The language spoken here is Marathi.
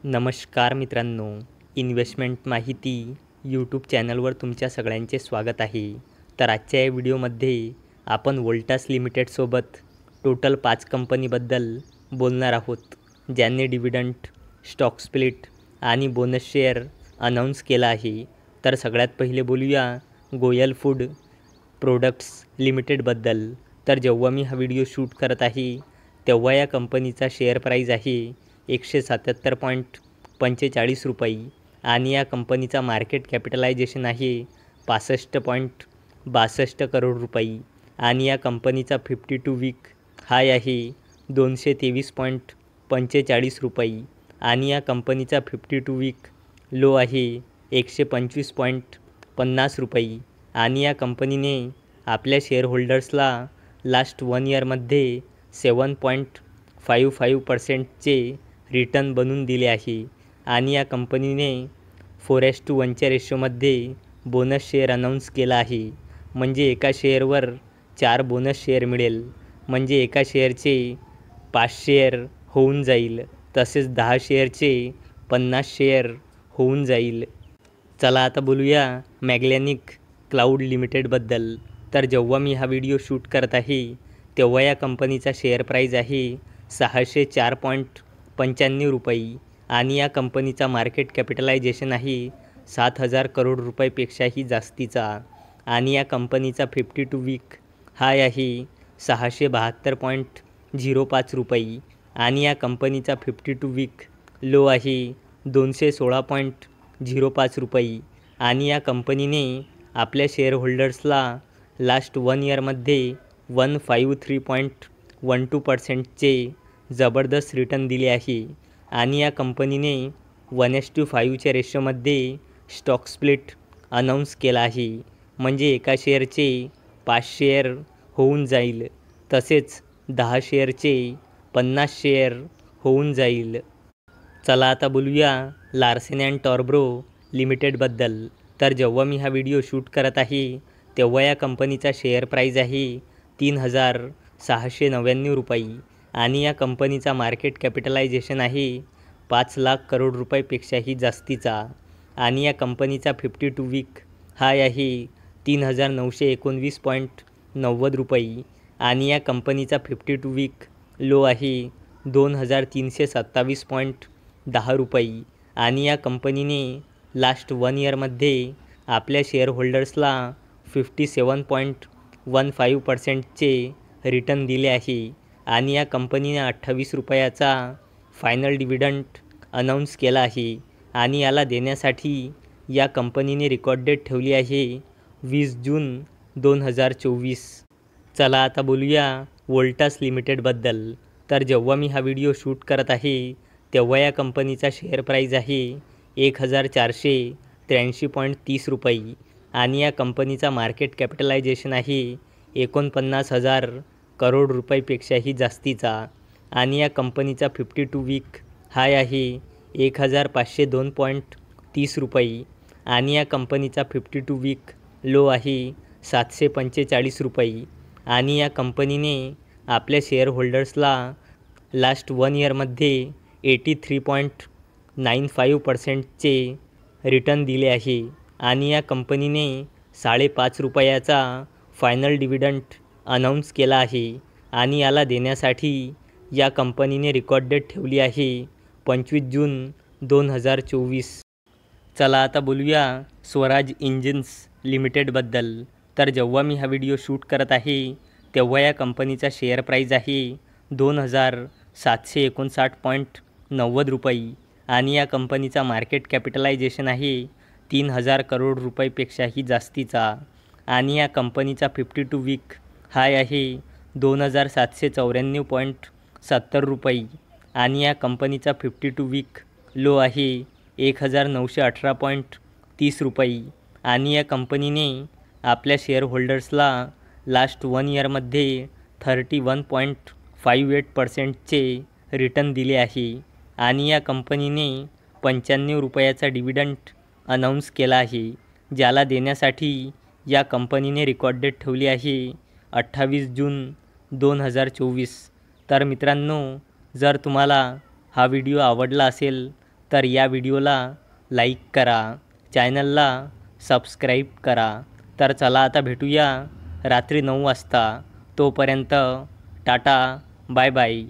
नमस्कार मित्रांनो, इन्व्हेस्टमेंट माहिती यूट्यूब चॅनलवर तुमच्या सगळ्यांचे स्वागत आहे. तर आजच्या या व्हिडिओमध्ये आपण वोल्टास लिमिटेडसोबत टोटल 5 कंपनीबद्दल बोलणार आहोत, ज्यांनी डिव्हिडंड, स्टॉक स्प्लिट आणि बोनस शेअर अनाऊन्स केला आहे. तर सगळ्यात पहिले बोलूया गोयल फूड प्रोडक्ट्स लिमिटेडबद्दल. तर जेव्हा मी हा व्हिडिओ शूट करत आहे तेव्हा या कंपनीचा शेअर प्राईज आहे 177.45 रुपये आणि या कंपनीचा मार्केट कॅपिटलायझेशन आहे 65.62 करोड रुपये आणि या कंपनीचा 52 वीक हाय आहे 223.45 रुपये आणि या कंपनीचा 52 वीक लो आहे 125.50 रुपये आणि या कंपनीने आपल्या शेअरहोल्डर्सला लास्ट 1 इयरमध्ये 7.55% रिटर्न बनवून दिले आहे आणि या कंपनीने 4:1च्या रेशोमध्ये बोनस शेअर अनाऊन्स केला आहे. म्हणजे एका शेअरवर 4 बोनस शेअर मिळेल. म्हणजे एका शेअरचे 5 शेअर होऊन जाईल, तसेच 10 शेअरचे 50 शेअर होऊन जाईल. चला आता बोलूया मॅग्नॅनिक क्लाउड लिमिटेडबद्दल. तर जेव्हा मी हा व्हिडिओ शूट करत आहे तेव्हा या कंपनीचा शेअर प्राईज आहे 604.95 रुपये आणि या कंपनीचा मार्केट कॅपिटलायझेशन आहे 7,000 करोड रुपयेपेक्षाही जास्तीचा आणि या कंपनीचा 52 वीक हाय आहे 672.05 रुपये आणि या कंपनीचा 52 वीक लो आहे 216.05 रुपये आणि या कंपनीने आपल्या शेअरहोल्डर्सला लास्ट 1 इयरमध्ये 153.12%चे जबरदस्त रिटर्न दिले आहे आणि या कंपनीने 1:5च्या रेशोमध्ये स्टॉक स्प्लिट अनाऊन्स केला आहे. म्हणजे एका शेअरचे 5 शेअर होऊन जाईल, तसेच 10 शेअरचे 50 शेअर होऊन जाईल. चला आता बोलूया लार्सन अँड टौब्रो लिमिटेडबद्दल. तर जेव्हा मी हा व्हिडिओ शूट करत आहे तेव्हा या कंपनीचा शेअर प्राईज आहे 3,699 रुपये आणि या कंपनीचा मार्केट कॅपिटलायझेशन आहे 5 लाख करोड रुपयेपेक्षाही जास्तीचा आणि या कंपनीचा 52 वीक हाय आहे 3,919.90 रुपये आणि या कंपनीचा 52 वीक लो आहे 2,327.10 रुपये आणि या कंपनीने लास्ट 1 इयरमध्ये आपल्या शेअरहोल्डर्सला 57.15%चे रिटर्न दिले आहे आणि या कंपनीने 28 रुपयाचा फायनल डिव्हिडंड अनाऊन्स केला आहे आणि याला देण्यासाठी या कंपनीने रेकॉर्ड डेट ठेवली आहे 20 जून 2024. चला आता बोलूया वोल्टास लिमिटेडबद्दल. तर जेव्हा मी हा व्हिडिओ शूट करत आहे तेव्हा या कंपनीचा शेअर प्राईज आहे 1,483.30 रुपये आणि या कंपनीचा मार्केट कॅपिटलायझेशन आहे 49,000 करोड रुपयेपेक्षाही जास्तीचा आणि या कंपनीचा 52 वीक हाय आहे 1,502.30 रुपये आणि या कंपनीचा 52 वीक लो आहे 745 रुपये आणि या कंपनीने आपल्या शेअरहोल्डर्सला लास्ट 1 इयरमध्ये 83.95%चे रिटर्न दिले आहे आणि या कंपनीने 5.5 रुपयाचा फायनल डिव्हिडंड अनाऊन्स केला आहे आणि याला देण्यासाठी या कंपनीने रेकॉर्ड डेट ठेवली आहे 25 जून 2024. चला आता बोलूया स्वराज इंजिन्स लिमिटेडबद्दल. तर जेव्हा मी हा व्हिडिओ शूट करत आहे तेव्हा या कंपनीचा शेअर प्राईज आहे 2,759.90 रुपये आणि या कंपनीचा मार्केट कॅपिटलायझेशन आहे 3,000 करोड रुपयेपेक्षाही जास्तीचा आणि या कंपनीचा 52 वीक हाय आहे 2,794.70 रुपये आणि या कंपनीचा 52 वीक लो आहे 1,918.30 रुपये आणि या कंपनीने आपल्या शेअरहोल्डर्सला लास्ट 1 इयरमध्ये 31.58%चे रिटर्न दिले आहे आणि या कंपनीने 95 रुपयाचा डिव्हिडंड अनाऊन्स केला आहे, ज्याला देण्यासाठी या कंपनीने रेकॉर्ड डेट ठेवली आहे 28 जून 2024. तर मित्रांनो, जर तुम्हाला हा व्हिडिओ आवडला असेल तर या व्हिडिओला लाईक करा, चॅनलला सबस्क्राईब करा. तर चला आता भेटूया रात्री 9 वाजता. तोपर्यंत टाटा, बाय बाय.